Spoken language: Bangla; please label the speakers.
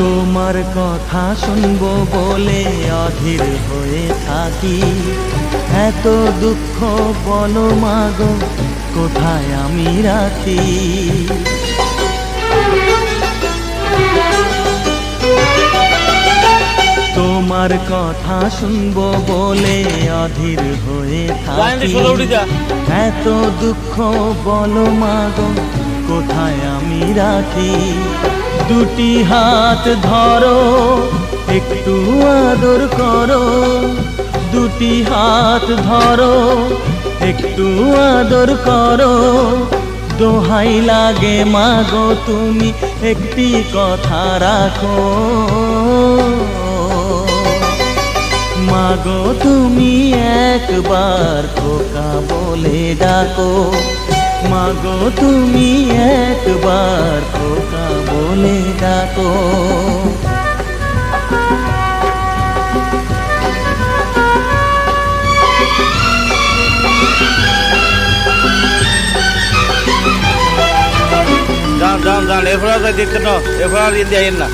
Speaker 1: তোমার কথা শুনবো বলে অধীর হয়ে থাকি, এত দুঃখ বলো মাগো কোথায় আমি রাখি। তোমার কথা শুনবো বলে অধীর হয়ে থাকি, এত দুঃখ বলো মাগো কোথায় আমি রাখি। দুটি হাত ধরো একটু আদর করো, দুটি হাত ধরো একটু আদর করো, দোহাই লাগে মাগো তুমি একটি কথা রাখো। মাগো তুমি একবার খোকা বলে ডাকো, মাগো তুমি একবার খোকা বলে ডাকো।
Speaker 2: যান যান যান, এরপর দেখতে না, এরপর দিন না।